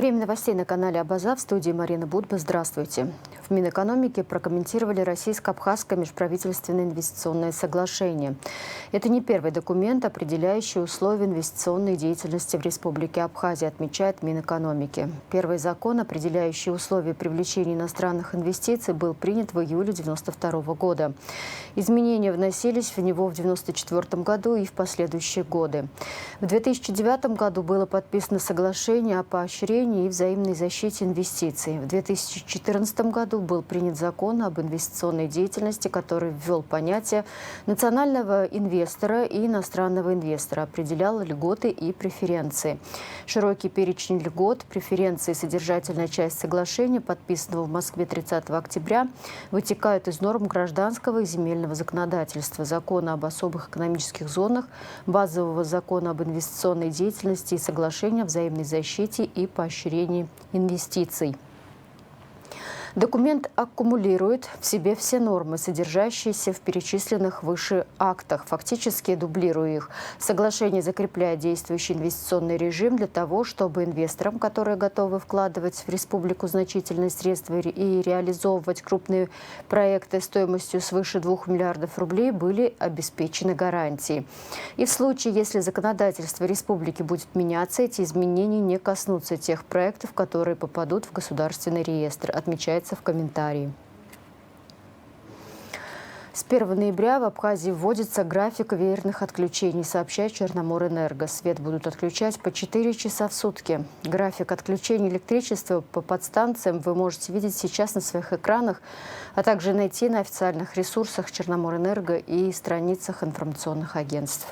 Время новостей на канале Абаза, в студии Марина Будба. Здравствуйте. В Минэкономики прокомментировали российско-абхазское межправительственное инвестиционное соглашение. Это не первый документ, определяющий условия инвестиционной деятельности в Республике Абхазия, отмечает Минэкономики. Первый закон, определяющий условия привлечения иностранных инвестиций, был принят в июле 1992 года. Изменения вносились в него в 1994 году и в последующие годы. В 2009 году было подписано соглашение о поощрении и взаимной защите инвестиций. В 2014 году был принят закон об инвестиционной деятельности, который ввел понятие национального инвестора и иностранного инвестора, определял льготы и преференции. Широкий перечень льгот, преференций и содержательная часть соглашения, подписанного в Москве 30 октября, вытекают из норм гражданского и земельного законодательства, закона об особых экономических зонах, базового закона об инвестиционной деятельности и соглашения о взаимной защите и поощрении инвестиций. Документ аккумулирует в себе все нормы, содержащиеся в перечисленных выше актах, фактически дублируя их. Соглашение закрепляет действующий инвестиционный режим для того, чтобы инвесторам, которые готовы вкладывать в республику значительные средства и реализовывать крупные проекты стоимостью свыше 2 миллиардов рублей, были обеспечены гарантии. И в случае, если законодательство республики будет меняться, эти изменения не коснутся тех проектов, которые попадут в государственный реестр, отмечается в комментарии. С 1 ноября в Абхазии вводится график веерных отключений, сообщает Черноморэнерго. Свет будут отключать по 4 часа в сутки. График отключения электричества по подстанциям вы можете видеть сейчас на своих экранах, а также найти на официальных ресурсах Черноморэнерго и страницах информационных агентств.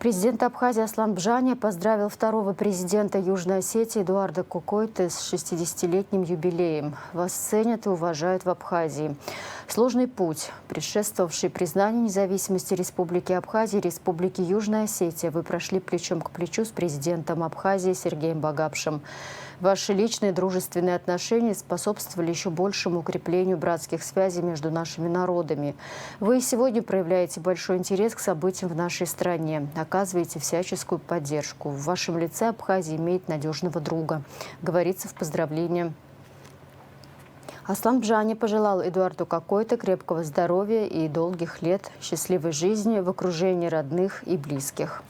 Президент Абхазии Аслан Бжаня поздравил второго президента Южной Осетии Эдуарда Кокойты с 60-летним юбилеем. Вас ценят и уважают в Абхазии. Сложный путь, предшествовавший признанию независимости Республики Абхазия и Республики Южная Осетия, вы прошли плечом к плечу с президентом Абхазии Сергеем Багапшем. Ваши личные дружественные отношения способствовали еще большему укреплению братских связей между нашими народами. Вы сегодня проявляете большой интерес к событиям в нашей стране, оказываете всяческую поддержку. В вашем лице Абхазия имеет надежного друга, говорится в поздравлении. Аслан Бжаня пожелал Эдуарду Кокойте крепкого здоровья и долгих лет счастливой жизни в окружении родных и близких.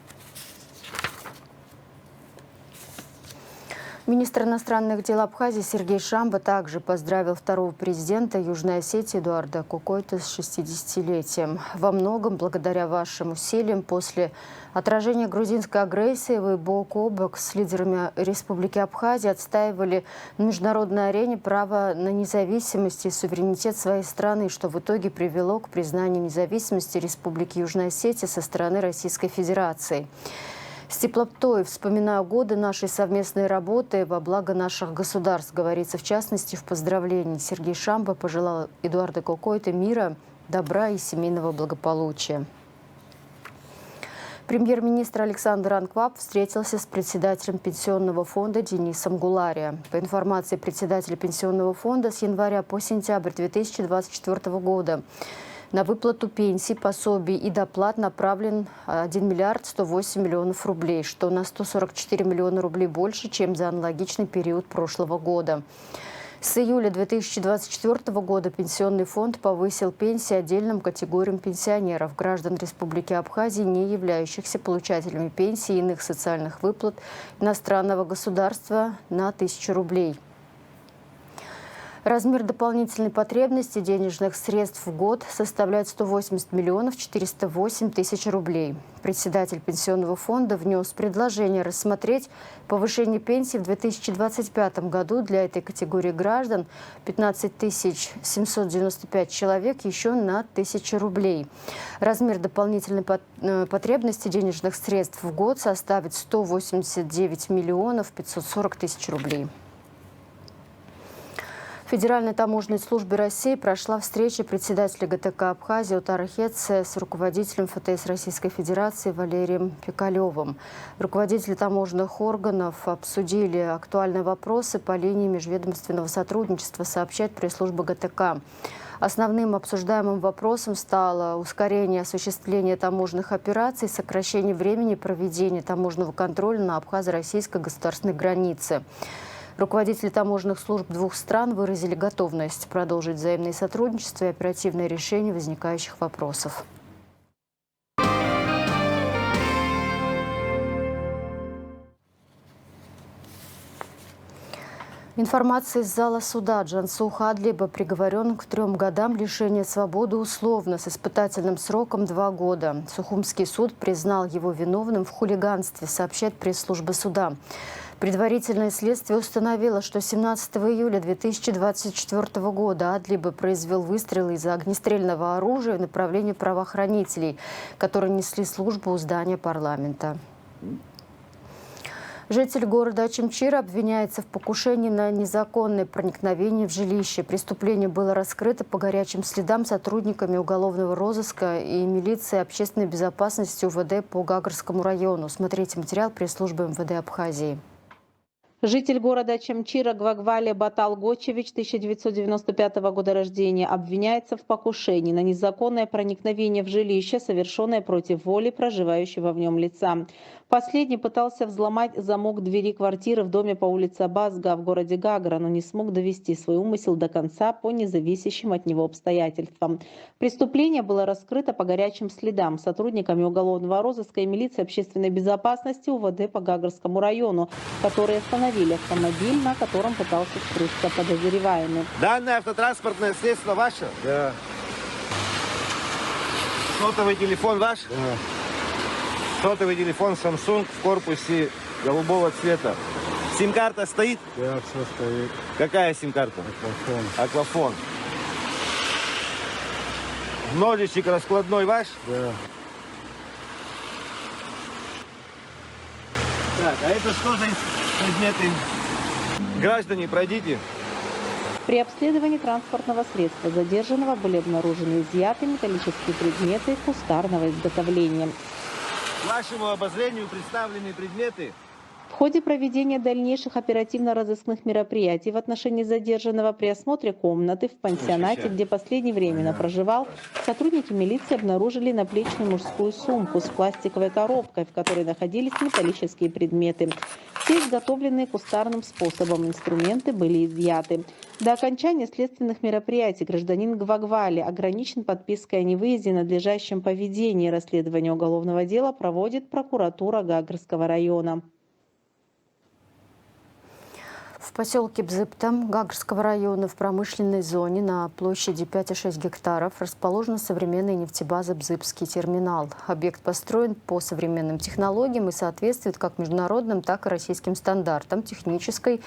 Министр иностранных дел Абхазии Сергей Шамба также поздравил второго президента Южной Осетии Эдуарда Кокойте с 60-летием. Во многом благодаря вашим усилиям после отражения грузинской агрессии вы бок о бок с лидерами Республики Абхазия отстаивали на международной арене право на независимость и суверенитет своей страны, что в итоге привело к признанию независимости Республики Южная Осетия со стороны Российской Федерации. С теплотой вспоминаю годы нашей совместной работы во благо наших государств, говорится в частности в поздравлении. Сергей Шамба пожелал Эдуарду Кокойте мира, добра и семейного благополучия. Премьер-министр Александр Анкваб встретился с председателем Пенсионного фонда Денисом Гулария. По информации председателя Пенсионного фонда, с января по сентябрь 2024 года на выплату пенсий, пособий и доплат направлен 1 миллиард 108 миллионов рублей, что на 144 миллиона рублей больше, чем за аналогичный период прошлого года. С июля 2024 года Пенсионный фонд повысил пенсии отдельным категориям пенсионеров, граждан Республики Абхазия, не являющихся получателями пенсий и иных социальных выплат иностранного государства, на 1000 рублей. Размер дополнительной потребности денежных средств в год составляет 180 миллионов 408 тысяч рублей. Председатель Пенсионного фонда внес предложение рассмотреть повышение пенсий в 2025 году для этой категории граждан 15 795 человек еще на 1000 рублей. Размер дополнительной потребности денежных средств в год составит 189 миллионов 540 тысяч рублей. В Федеральной таможенной службе России прошла встреча председателя ГТК Абхазии Отара Хетце с руководителем ФТС Российской Федерации Валерием Пикалевым. Руководители таможенных органов обсудили актуальные вопросы по линии межведомственного сотрудничества, сообщает пресс-служба ГТК. Основным обсуждаемым вопросом стало ускорение осуществления таможенных операций, сокращение времени проведения таможенного контроля на абхазо-российской государственной границе. Руководители таможенных служб двух стран выразили готовность продолжить взаимное сотрудничество и оперативное решение возникающих вопросов. Информация из зала суда. Джансу Хадлиба приговорен к 3 годам лишения свободы условно с испытательным сроком 2 года. Сухумский суд признал его виновным в хулиганстве, сообщает пресс-служба суда. Предварительное следствие установило, что 17 июля 2024 года Адлиба произвел выстрелы из огнестрельного оружия в направлении правоохранителей, которые несли службу у здания парламента. Житель города Ачимчира обвиняется в покушении на незаконное проникновение в жилище. Преступление было раскрыто по горячим следам сотрудниками уголовного розыска и милиции общественной безопасности УВД по Гагарскому району. Смотрите материал пресс-службы МВД Абхазии. Житель города Чамчира Гвагвали Батал Гочевич, 1995 года рождения, обвиняется в покушении на незаконное проникновение в жилище, совершенное против воли проживающего в нем лица. Последний пытался взломать замок двери квартиры в доме по улице Базга в городе Гагра, но не смог довести свой умысел до конца по независящим от него обстоятельствам. Преступление было раскрыто по горячим следам сотрудниками уголовного розыска и милиции общественной безопасности УВД по Гагарскому району, которые остановили автомобиль, на котором пытался скрыться подозреваемый. Данное автотранспортное средство ваше? Да. Сотовый телефон ваш? Да. Сотовый телефон Samsung в корпусе голубого цвета. Сим-карта стоит? Да, все стоит. Какая сим-карта? Аквафон. Аквафон. Ножичек раскладной ваш? Да. Так, а это что за предметы? Граждане, пройдите. При обследовании транспортного средства задержанного были обнаружены изъятые металлические предметы кустарного изготовления. Вашему обозрению представлены предметы. В ходе проведения дальнейших оперативно-розыскных мероприятий в отношении задержанного при осмотре комнаты в пансионате, где последний временно проживал, сотрудники милиции обнаружили наплечную мужскую сумку с пластиковой коробкой, в которой находились металлические предметы. Все изготовленные кустарным способом инструменты были изъяты. До окончания следственных мероприятий гражданин Гвагвали ограничен подпиской о невыезде и надлежащем поведении. Расследование уголовного дела проводит прокуратура Гагарского района. В поселке Бзыптам Гагарского района в промышленной зоне на площади 5,6 гектаров расположена современная нефтебаза «Бзыпский терминал». Объект построен по современным технологиям и соответствует как международным, так и российским стандартам технической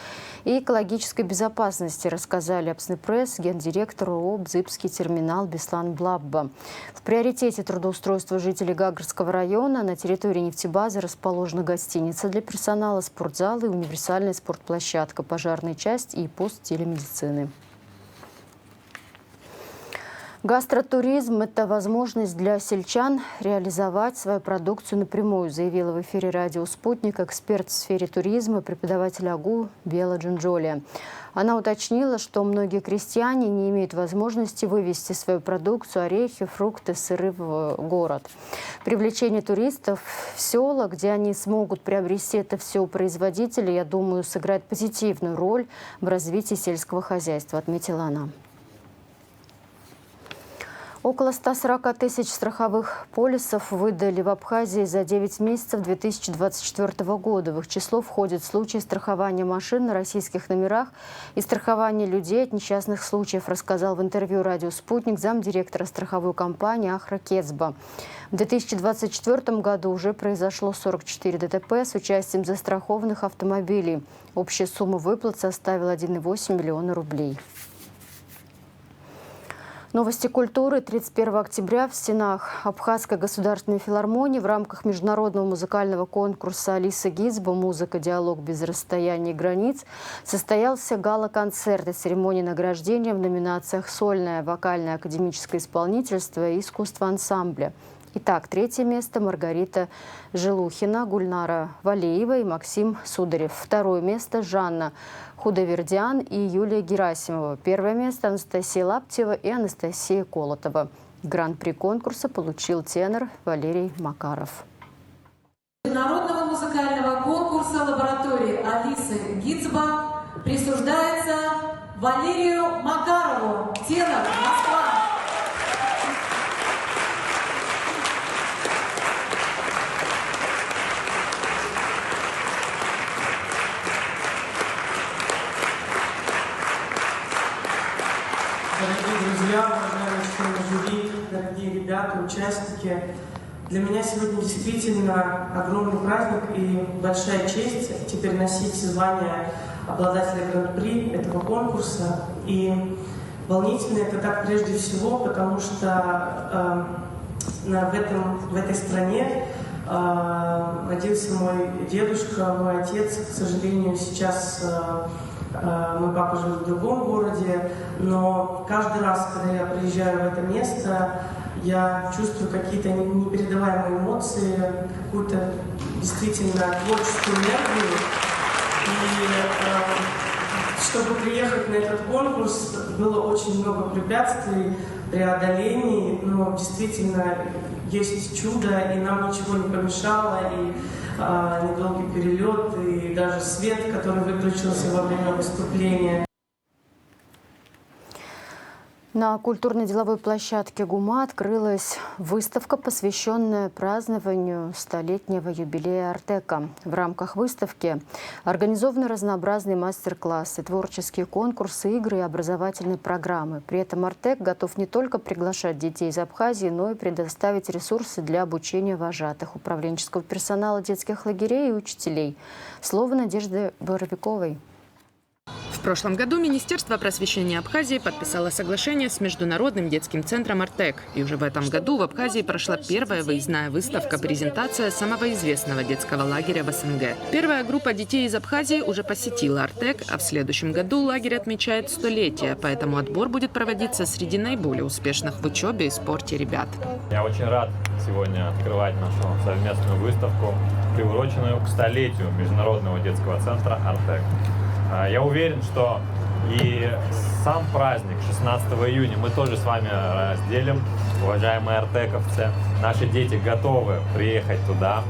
и экологической безопасности, рассказали Апснепресс гендиректору ООО «Бзыпский терминал» Беслан Блабба. В приоритете трудоустройства жителей Гагарского района на территории нефтебазы расположена гостиница для персонала, спортзал и универсальная спортплощадка, пожарная часть и пост телемедицины. Гастротуризм – это возможность для сельчан реализовать свою продукцию напрямую, заявила в эфире радио «Спутник» эксперт в сфере туризма, преподаватель АГУ Бела Джинджолия. Она уточнила, что многие крестьяне не имеют возможности вывести свою продукцию, орехи, фрукты, сыры в город. Привлечение туристов в села, где они смогут приобрести это все у производителей, я думаю, сыграет позитивную роль в развитии сельского хозяйства, отметила она. Около 140 тысяч страховых полисов выдали в Абхазии за 9 месяцев 2024 года. В их число входят случаи страхования машин на российских номерах и страхования людей от несчастных случаев, рассказал в интервью радио «Спутник» замдиректора страховой компании Ахра Кецба. В 2024 году уже произошло 44 ДТП с участием застрахованных автомобилей. Общая сумма выплат составила 1,8 миллиона рублей. Новости культуры. 31 октября в стенах Абхазской государственной филармонии в рамках международного музыкального конкурса Алисы Гизбо «Музыка. Диалог без расстояния и границ» состоялся гала-концерт и церемония награждения в номинациях «Сольное вокальное академическое исполнительство» и «Искусство ансамбля». Итак, третье место Маргарита Желухина, Гульнара Валеева и Максим Сударев. Второе место Жанна Худовердян и Юлия Герасимова. Первое место Анастасия Лаптева и Анастасия Колотова. Гран-при конкурса получил тенор Валерий Макаров. Международного музыкального конкурса лаборатории Алисы Гицбах присуждается Валерию Макарову, тенор, Москва. Дорогие друзья, уважаемые члены жюри, дорогие ребята, участники, для меня сегодня действительно огромный праздник и большая честь теперь носить звание обладателя гран-при этого конкурса. И волнительно это так прежде всего, потому что в этой стране родился мой дедушка, мой отец. К сожалению, сейчас мой папа живет в другом городе, но каждый раз, когда я приезжаю в это место, я чувствую какие-то непередаваемые эмоции, какую-то действительно творческую энергию. И чтобы приехать на этот конкурс, было очень много препятствий, преодолений, но действительно есть чудо, и нам ничего не помешало, и недолгий перелет, и даже свет, который выключился во время выступления. На культурно-деловой площадке ГУМа открылась выставка, посвященная празднованию столетнего юбилея Артека. В рамках выставки организованы разнообразные мастер-классы, творческие конкурсы, игры и образовательные программы. При этом Артек готов не только приглашать детей из Абхазии, но и предоставить ресурсы для обучения вожатых, управленческого персонала детских лагерей и учителей. Слово Надежды Боровиковой. В прошлом году Министерство просвещения Абхазии подписало соглашение с Международным детским центром «Артек». И уже в этом году в Абхазии прошла первая выездная выставка-презентация самого известного детского лагеря в СНГ. Первая группа детей из Абхазии уже посетила «Артек», а в следующем году лагерь отмечает 100-летие, поэтому отбор будет проводиться среди наиболее успешных в учебе и спорте ребят. Я очень рад сегодня открывать нашу совместную выставку, приуроченную к 100-летию Международного детского центра «Артек». Я уверен, что и сам праздник 16 июня мы тоже с вами разделим, уважаемые артековцы. Наши дети готовы приехать туда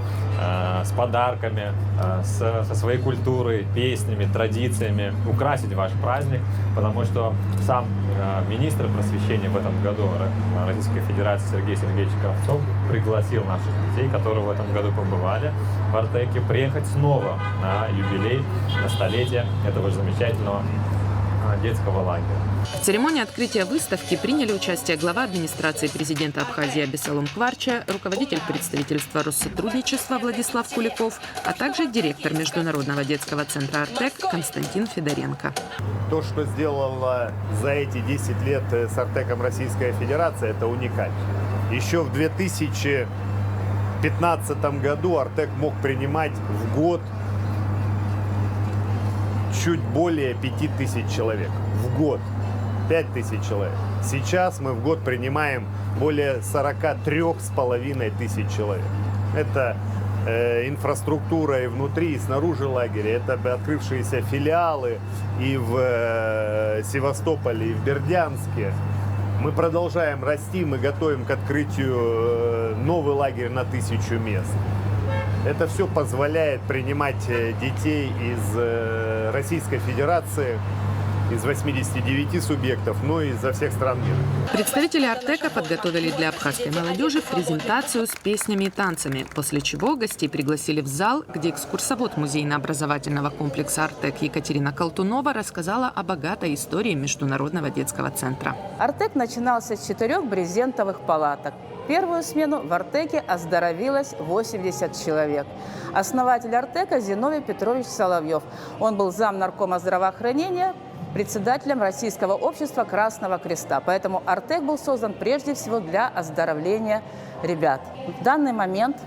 с подарками, со своей культурой, песнями, традициями, украсить ваш праздник, потому что сам министр просвещения в этом году Российской Федерации Сергей Сергеевич Кравцов пригласил наших детей, которые в этом году побывали в Артеке, приехать снова на юбилей, на столетие этого замечательного детского лагеря. В церемонии открытия выставки приняли участие глава администрации президента Абхазии Абисалом Кварча, руководитель представительства Россотрудничества Владислав Куликов, а также директор Международного детского центра «Артек» Константин Федоренко. То, что сделала за эти 10 лет с «Артеком» Российская Федерация, это уникально. Еще в 2015 году «Артек» мог принимать в год чуть более 5000 человек. В год. 5000 человек. Сейчас мы в год принимаем более 43,5 тысяч человек. Это инфраструктура и внутри, и снаружи лагеря. Это открывшиеся филиалы и в Севастополе, и в Бердянске. Мы продолжаем расти, мы готовим к открытию новый лагерь на 1000 мест. Это все позволяет принимать детей из Российской Федерации, из 89 субъектов, но и изо всех стран мира. Представители «Артека» подготовили для абхазской молодежи презентацию с песнями и танцами, после чего гостей пригласили в зал, где экскурсовод музейно-образовательного комплекса «Артек» Екатерина Колтунова рассказала о богатой истории Международного детского центра. «Артек» начинался с 4 брезентовых палаток. Первую смену в «Артеке» оздоровилось 80 человек. Основатель «Артека» Зиновий Петрович Соловьев. Он был зам наркома здравоохранения, председателем Российского общества Красного Креста. Поэтому «Артек» был создан прежде всего для оздоровления ребят. В данный момент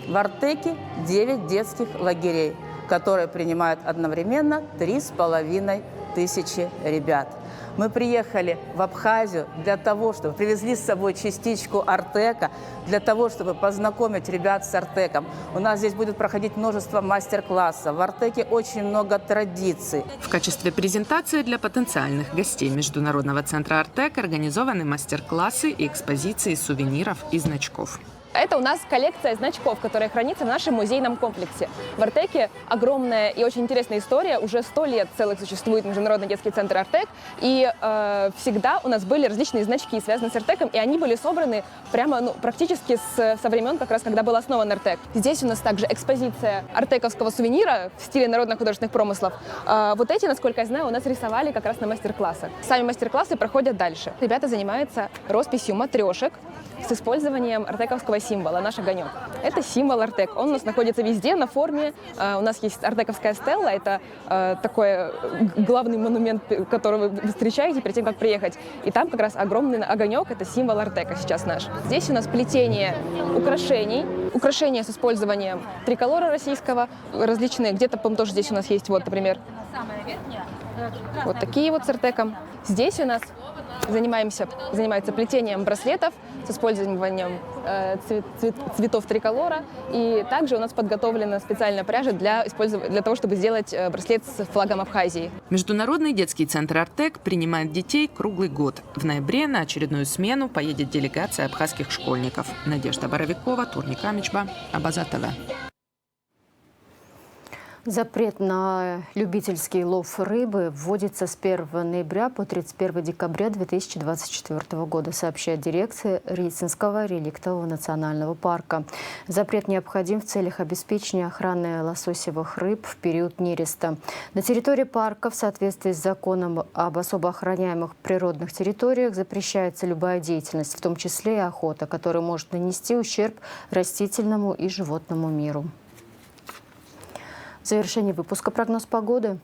в «Артеке» 9 детских лагерей, которые принимают одновременно 3500 ребят. Мы приехали в Абхазию для того, чтобы привезли с собой частичку Артека, для того, чтобы познакомить ребят с Артеком. У нас здесь будет проходить множество мастер-классов. В Артеке очень много традиций. В качестве презентации для потенциальных гостей Международного центра «Артек» организованы мастер-классы и экспозиции сувениров и значков. Это у нас коллекция значков, которая хранится в нашем музейном комплексе. В Артеке огромная и очень интересная история. Уже 100 лет целых существует Международный детский центр «Артек». И всегда у нас были различные значки, связанные с Артеком. И они были собраны прямо практически со времен, как раз когда был основан Артек. Здесь у нас также экспозиция артековского сувенира в стиле народно-художественных промыслов. Вот эти, насколько я знаю, у нас рисовали как раз на мастер-классах. Сами мастер-классы проходят дальше. Ребята занимаются росписью матрешек с использованием артековского символа, наш огонек. Это символ Артек. Он у нас находится везде на форме. У нас есть артековская стелла. Это такой главный монумент, который вы встречаете перед тем, как приехать. И там как раз огромный огонек. Это символ Артека сейчас наш. Здесь у нас плетение украшений. Украшения с использованием триколора российского. Различные. Где-то, по-моему, тоже здесь у нас есть, вот, например, вот такие вот с Артеком. Здесь у нас занимается плетением браслетов с использованием цветов триколора. И также у нас подготовлена специальная пряжа для того, чтобы сделать браслет с флагом Абхазии. Международный детский центр «Артек» принимает детей круглый год. В ноябре на очередную смену поедет делегация абхазских школьников. Надежда Боровикова, Турник Амичба, Абаза ТВ. Запрет на любительский лов рыбы вводится с 1 ноября по 31 декабря 2024 года, сообщает дирекция Рицинского реликтового национального парка. Запрет необходим в целях обеспечения охраны лососевых рыб в период нереста. На территории парка в соответствии с законом об особо охраняемых природных территориях запрещается любая деятельность, в том числе и охота, которая может нанести ущерб растительному и животному миру. В завершении выпуска прогноз погоды.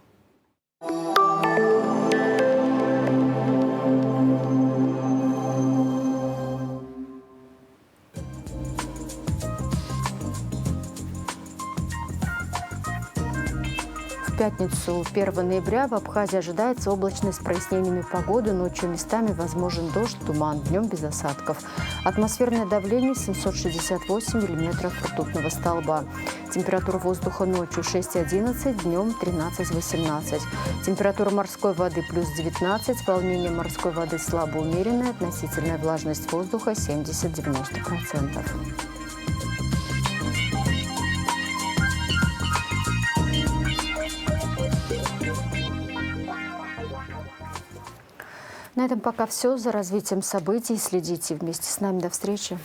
В пятницу 1 ноября в Абхазии ожидается облачность с прояснениями погоды. Ночью местами возможен дождь, туман, днем без осадков. Атмосферное давление 768 миллиметров ртутного столба. Температура воздуха ночью 6-11, днем 13-18. Температура морской воды плюс 19, волнение морской воды слабо умеренное, относительная влажность воздуха 70-90%. На этом пока все. За развитием событий следите вместе с нами. До встречи.